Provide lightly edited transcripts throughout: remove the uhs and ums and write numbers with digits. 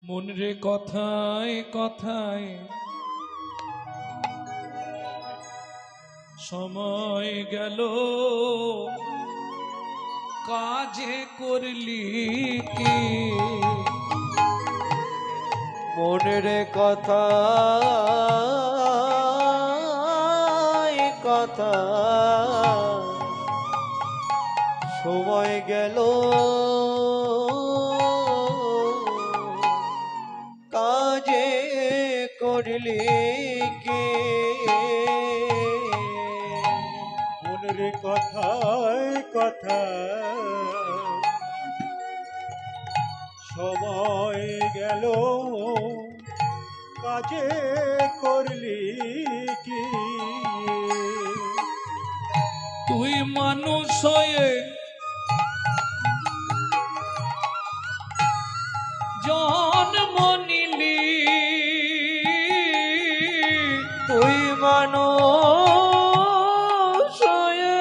মন রে কথায় কথায় সময় গেল, কাজে করলি কি? মনের কথা কথা সময় গেল, কাজে করলি কে? মনের কথায় কথা সময় গেল, কাজে করলি কি? তুই মানুষ হয়ে জন্ম নিলি, তুই মানুষ হয়ে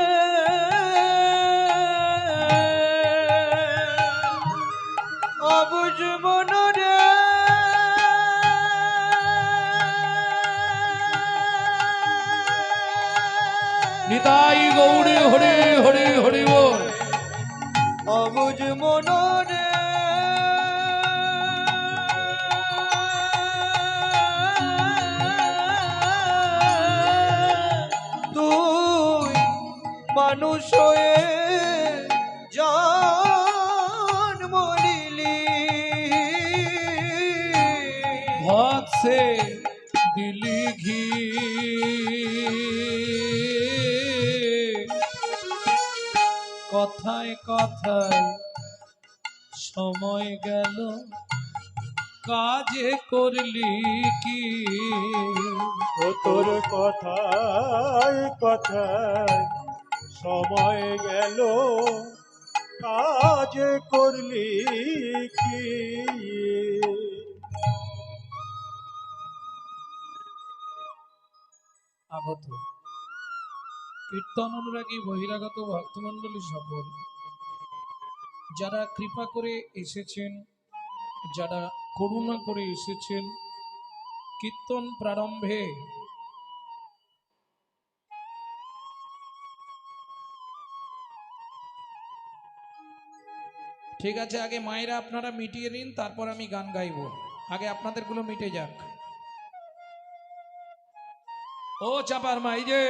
অবুঝ মনরে নিতাই গৌড়ে হরে হরে হরে বল। অবুঝ মনরে তুই মানুষ হয়ে জন্ম নিলি, ভাত সে দিলি ঘি, কথায় কথায় সময় গেল, কাজে করলি কি? ও তোর কথায় কথায় সময় গেল, কাজ করলি কি? আগত কীর্তন অনুরাগী বহিরাগত ভক্তমণ্ডলী সকল যারা কৃপা করে এসেছেন, যারা করুণা করে এসেছেন, কীর্তন প্রারম্ভে ঠিক আছে, আগে মায়েরা আপনারা মিটিয়ে নিন, তারপর আমি গান গাইব। আগে আপনাদেরগুলো মিটে যাক। ও চাপার মা, এই যে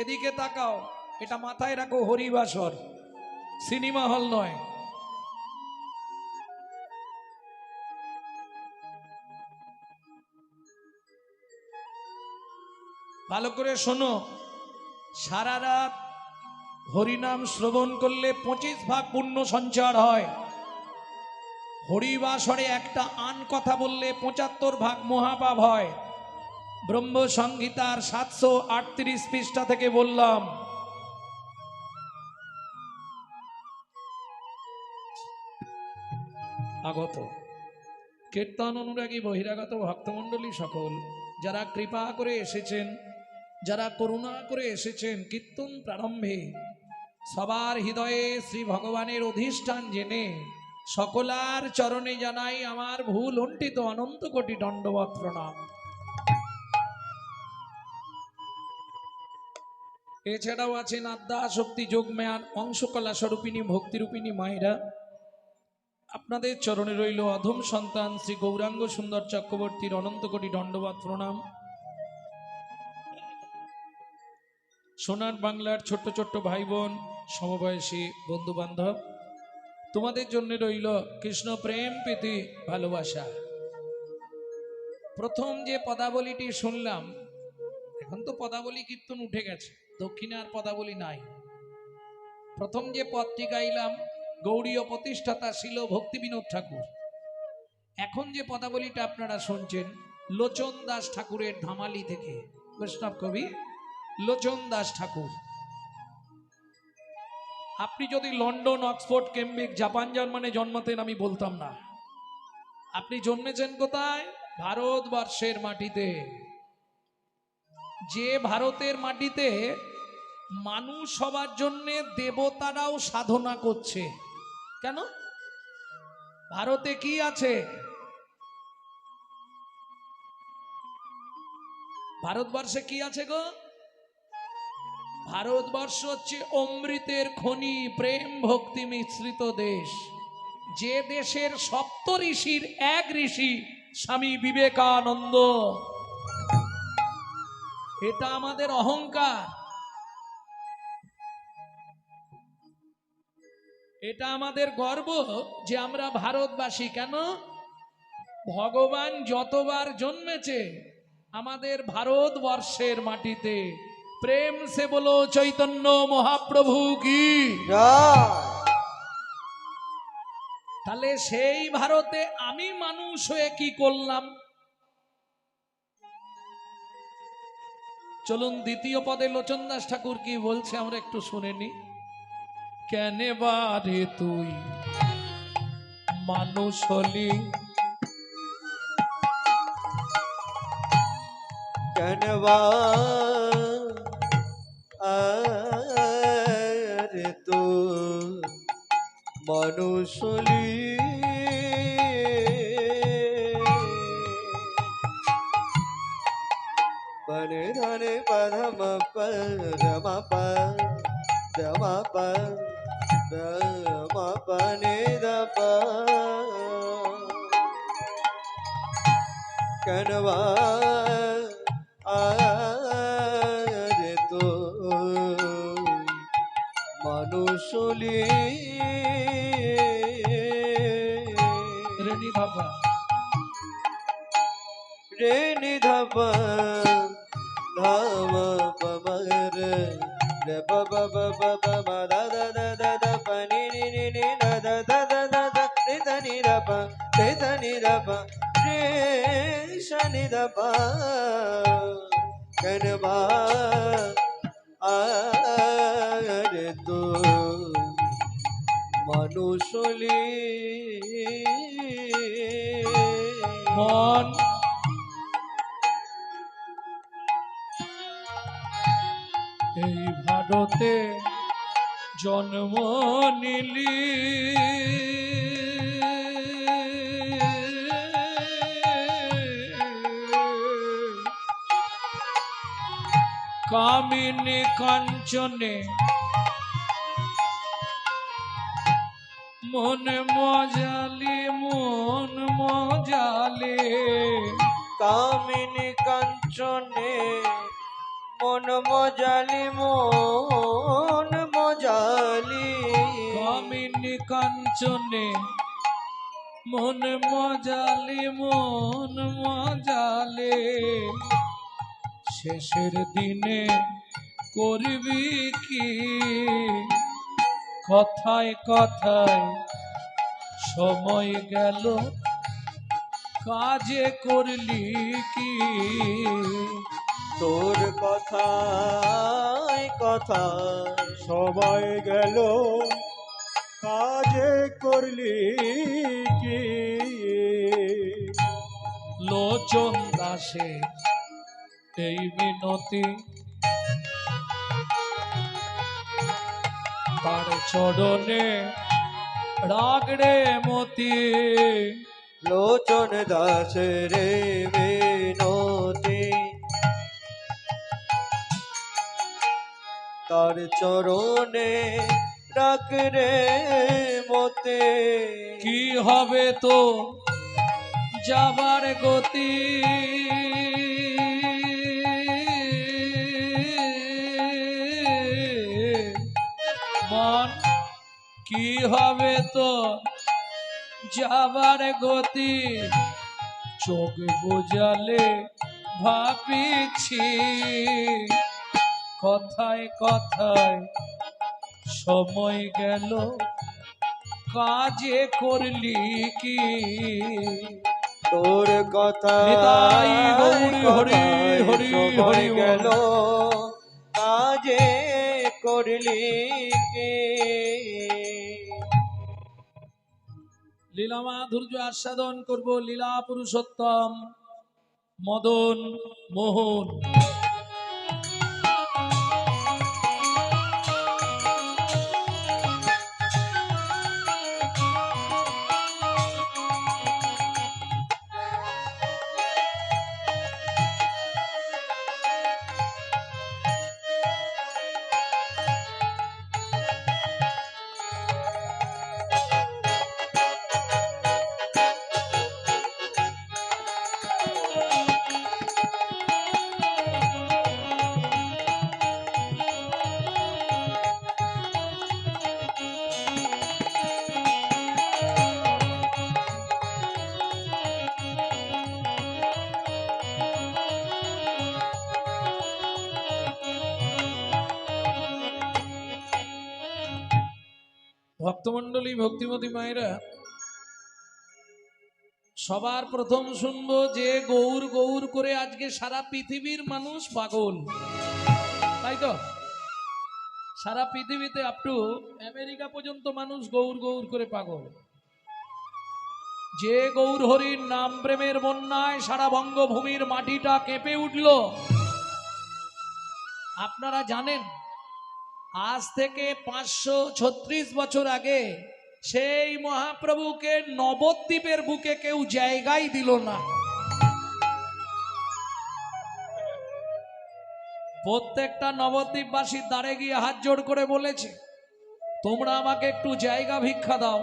এদিকে তাকাও, এটা মাথায় রাখো, হরিবাসর সিনেমা হল নয়। ভালো করে শোনো, সারা রাত হরিনাম শ্রবণ করলে 25 ভাগ পুণ্য সঞ্চার হয়। হরিবাসরে একটা আন কথা বললে 75 ভাগ মহাপাপ হয়। ব্রহ্ম সংহিতার 738 পৃষ্ঠা থেকে বললাম। আগত কীর্তন অনুরাগী বহিরাগত ভক্তমণ্ডলী সকল যারা কৃপা করে এসেছেন, যারা করুণা করে এসেছেন, কীর্তন প্রারম্ভে সবার হৃদয়ে শ্রী ভগবানের অধিষ্ঠান জেনে সকলার চরণে জানাই আমার ভুল অন্টিত অনন্ত কোটি দণ্ডবৎ প্রণাম। এছাড়াও আছেন আদ্যা শক্তি যোগম্যান অংশকলা স্বরূপিণী ভক্তিরূপিণী মায়েরা। আপনাদের চরণে রইল অধম সন্তান শ্রী গৌরাঙ্গ সুন্দর চক্রবর্তীর অনন্ত কোটি দণ্ডবৎ প্রণাম। সোনার বাংলার ছোট্ট ছোট্ট ভাই বোন, সমবয়সী বন্ধু বান্ধব, তোমাদের জন্য রইল কৃষ্ণ প্রেম প্রীতি ভালোবাসা। প্রথম যে পদাবলীটি শুনলাম, এখন তো পদাবলী কীর্তন উঠে গেছে, দক্ষিণে আর পদাবলী নাই। প্রথম যে পদটি গাইলাম, গৌড়ীয় প্রতিষ্ঠাতা ছিল ভক্তি বিনোদ ঠাকুর। এখন যে পদাবলীটা আপনারা শুনছেন, লোচন দাস ঠাকুরের ধামালি থেকে, বৈষ্ণব কবি লোচন দাস ঠাকুর। আপনি যদি লন্ডন, অক্সফোর্ড, কেমব্রিজ, জাপান, জার্মানে জন্মাতেন আমি বলতাম না। আপনি জন্মেছেন কোথায়? ভারতবর্ষের মাটিতে। যে ভারতের মাটিতে মানুষ হবার জন্য দেবতারাও সাধনা করছে। কেন? ভারতে কি আছে? ভারতবর্ষে কি আছে গো? ভারতবর্ষ হচ্ছে অমৃতের খনি, প্রেম ভক্তি মিশ্রিত দেশ। যে দেশের সপ্ত ঋষির এক ঋষি স্বামী বিবেকানন্দ। এটা আমাদের অহংকার, এটা আমাদের গর্ব যে আমরা ভারতবাসী। কেন? ভগবান যতবার জন্মেছে আমাদের ভারতবর্ষের মাটিতে। প্রেম সে বলো চৈতন্য মহাপ্রভু কি। তাহলে সেই ভারতে আমি মানুষ হয়ে কি করলাম? চলুন দ্বিতীয় পদে লোচন দাস ঠাকুর কি বলছে আমরা একটু শুনে নি। কেনে বারে তুই মানুষ হলি, কেনবা আরে তো মানুষলি পরে ধরে পরম পরম পরম পরম পনে দপ কেনবা আরে তো মানুষলি রেনি বাবা রে নিধপ ধাম পমর রে পব পব পম দা দা দা দা দা প নি নি নি নি দা দা দা দা দা দা রে த নি ர প রে த নি ர প রে শ নি দ প কনবা আরে তো মানুষলি মন এই ভারতে জন্ম নিলি, কামিনী কাঞ্চনে মন মজালি, মন মজালে। কামিনী কাঞ্চনে মন মজালি মন মজালি কামিনী কাঞ্চনে মন মজালি, মন মজালে। শেষের দিনে করবি কি? কথায় কথায় সময় গেল, কাজে করলি কি? তোর কথায় কথায় সময় গেল, কাজে করলি কি? লোচন দাসে এই মিনতি, তার চরণে রাগড়ে মতি। লোচন দাস রে বিনতি, তার চরণে রাখ রে মতে। কি হবে তো যাবার গতি? মন কি হবে তো যাবার গতি? চোখ বোঝালে ভাবিছি, কথায় কথায় সময় গেল, কাজে করলি কি? তোর কথা নিতাই গৌরী হরি হরি হরি গেল, কাজে করলি কি? লীলা মাধুর্য আস্বাদন করব। লীলা পুরুষোত্তম মদন মোহন। ভক্তমণ্ডলী, ভক্তিমতী মায়েরা, সবার প্রথম শুনবো যে গৌর গৌর করে আজকে সারা পৃথিবীর মানুষ পাগল, তাই তো? সারা পৃথিবীতে আপ টু আমেরিকা পর্যন্ত মানুষ গৌর গৌর করে পাগল। যে গৌর হরির নাম প্রেমের বন্যায় সারা বঙ্গভূমির মাটিটা কেঁপে উঠল। আপনারা জানেন আজ থেকে 536 বছর আগে সেই মহাপ্রভুকে নবদ্বীপের বুকে কেউ জায়গাই দিল না। প্রত্যেকটা নবদ্বীপবাসীর দ্বারে গিয়ে হাত জোড় করে বলেছে, তোমরা আমাকে একটু জায়গা ভিক্ষা দাও,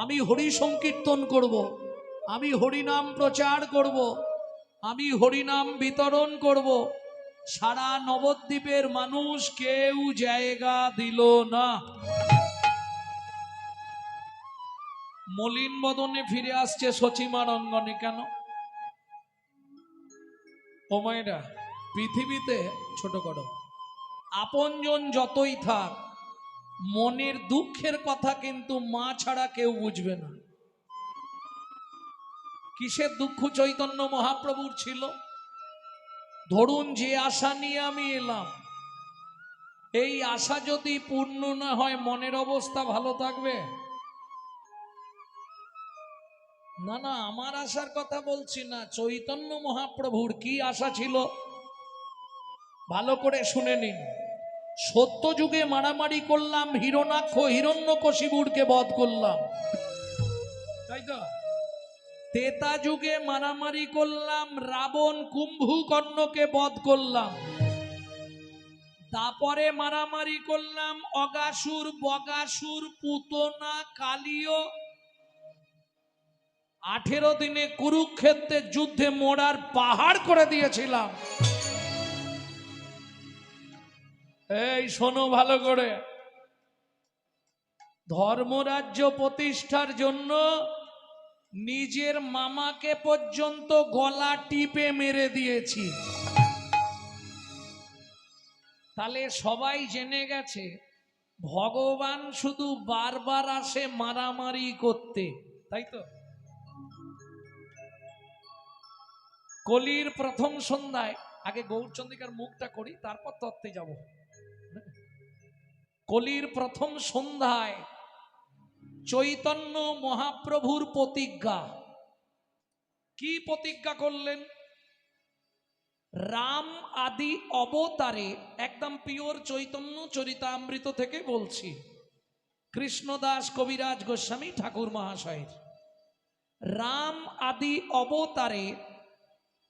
আমি হরি সংকীর্তন করব, আমি হরিনাম প্রচার করব, আমি হরিনাম বিতরণ করব। সারা নবদ্বীপের মানুষ কেউ জায়গা দিল না। মলিন বদনে ফিরে আসছে সচিমার অঙ্গনে। কেন? ও মায়েরা, পৃথিবীতে ছোট করো, আপনজন যতই থাক, মনের দুঃখের কথা কিন্তু মা ছাড়া কেউ বুঝবে না। কিসের দুঃখ চৈতন্য মহাপ্রভুর ছিল? ধরুন যে আশা নিয়ে আমি এলাম, এই আশা যদি পূর্ণ না হয় মনের অবস্থা ভালো থাকবে? না না, আমার আশার কথা বলছি না, চৈতন্য মহাপ্রভুর কি আশা ছিল ভালো করে শুনে নিন। সত্য যুগে মারামারি করলাম, হিরণাক্ষ হিরণ্যকশিপুরকে বধ করলাম, তাই তো? তেতা যুগে মারামারি করলাম, রাবণ কুম্ভকর্ণকে বধ করলাম। তারপরে মারামারি করলাম, অগাসুর বগাসুর পুতনা কালীয়। 18 দিনে কুরুক্ষেত্রের যুদ্ধে মোড়ার পাহাড় করে দিয়েছিলাম। এই শোনো ভালো করে, ধর্মরাজ্য প্রতিষ্ঠার জন্য নিজের মামাকে পর্যন্ত গলা টিপে মেরে দিয়েছি। তাহলে সবাই জেনে গেছে ভগবান শুধু বারবার আসে মারামারি করতে, তাই তো? কলির প্রথম সন্ধ্যায়, আগে গৌরচন্দ্রিকার মুখটা করি তারপর তত্ত্বে যাব। কলির প্রথম সন্ধ্যায় চৈতন্য মহাপ্রভুর প্রতিজ্ঞা। কি প্রতিজ্ঞা করলেন? রাম আদি অবতারে, একদম পিওর চৈতন্য চরিতামৃত থেকে বলছি, কৃষ্ণদাস কবিরাজ গোস্বামী ঠাকুর মহাশয়ের। রাম আদি অবতারে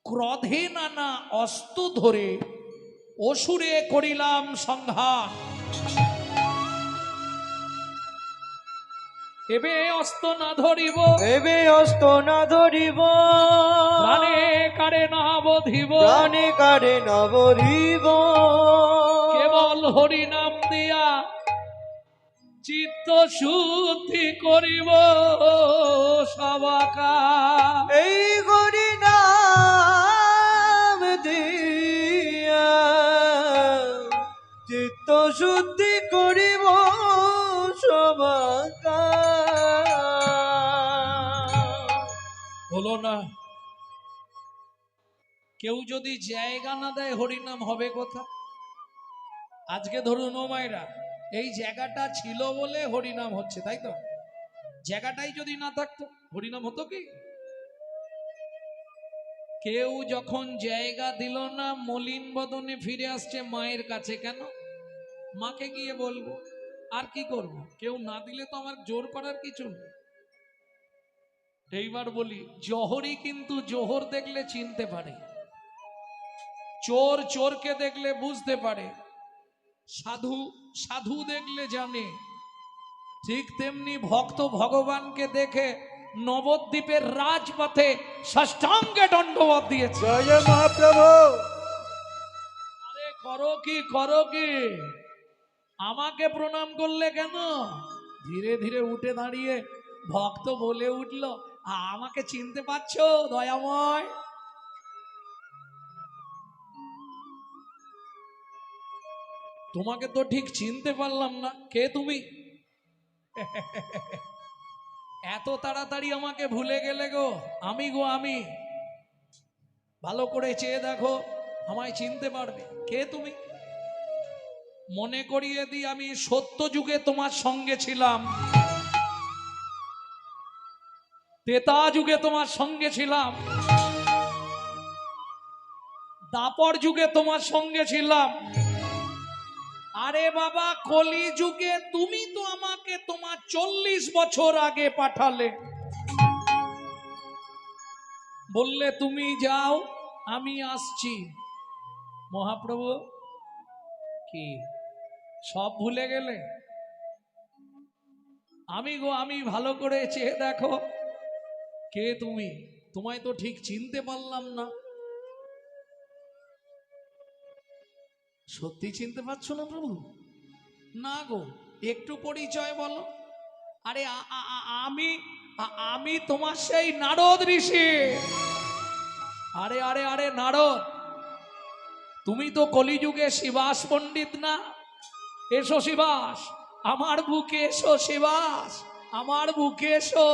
ক্রোধে নানা অস্ত্র ধরে অসুরে করিলাম সংহার। এবে অস্ত্র না ধরিব, এবে অস্ত্র না ধরিব, প্রাণে কারে না বধিব, প্রাণে কারে না বধিব, কেবল হরি নাম দিয়া চিত্ত শুদ্ধি করিব সবাকা। এই হরি নাম দিয়া চিত্ত শুদ্ধি করিব সবাকা। হলো না? কেউ যদি জায়গা না দেয় হরিনাম হবে কোথা? আজকে ধরুন ও মায়েরা, এই জায়গাটা ছিল বলে হরিনাম হচ্ছে, তাই তো? জায়গাটাই যদি না থাকতো হরিনাম হতো কি? কেউ যখন জায়গা দিল না, মলিন বদনে ফিরে আসছে মায়ের কাছে। কেন? মাকে গিয়ে বলবো, আর কি করব? কেউ না দিলে তো আমার জোর করার কিছু নেই। এইবার বলি, জোহরই কিন্তু জোহর দেখলে চিনতে পারে, চোর চোরকে দেখলে বুঝতে পারে, সাধু সাধু দেখলে জানে। ঠিক তেমনি ভক্ত ভগবানকে দেখে নবদ্বীপের রাজপথে সাষ্টাঙ্গে দণ্ডবত দিয়েছে। জয় মহাপ্রভু। আরে করো কি, করো কি? আমাকে প্রণাম করলে কেন? ধীরে ধীরে উঠে দাঁড়িয়ে ভক্ত বলে উঠল, আমাকে চিনতে পারছো দয়াময়? তোমাকে তো ঠিক চিনতে পারলাম না, কে তুমি? এত তাড়াতাড়ি আমাকে ভুলে গেলে গো? আমি ভালো করে চেয়ে দেখো, আমায় চিনতে পারবে। কে তুমি? মনে করিয়ে দিই, আমি সত্য যুগে তোমার সঙ্গে ছিলাম, ত্রেতা যুগে তোমার সঙ্গে ছিলাম, দাপর যুগে তোমার সঙ্গে ছিলাম। আরে বাবা, কলি যুগে তুমি তো আমাকে তোমার 40 বছর আগে পাঠালে, বললে তুমি যাও আমি আসছি। মহাপ্রভু কি সব ভুলে গেলে? আমি ভালো করে চেয়ে দেখো, কে তুমি? তোমায় তো ঠিক চিনতে পারলাম না। সত্যি চিনতে পারছো না প্রভু? না গো, একটু পরিচয় বলো। আরে আমি তোমার সেই নারদ ঋষি। আরে আরে আরে নারদ, তুমি তো কলিযুগে শিবাস পণ্ডিত না? এসো শিবাস, আমার বুকে এসো শিবাস, আমার বুকে এসো।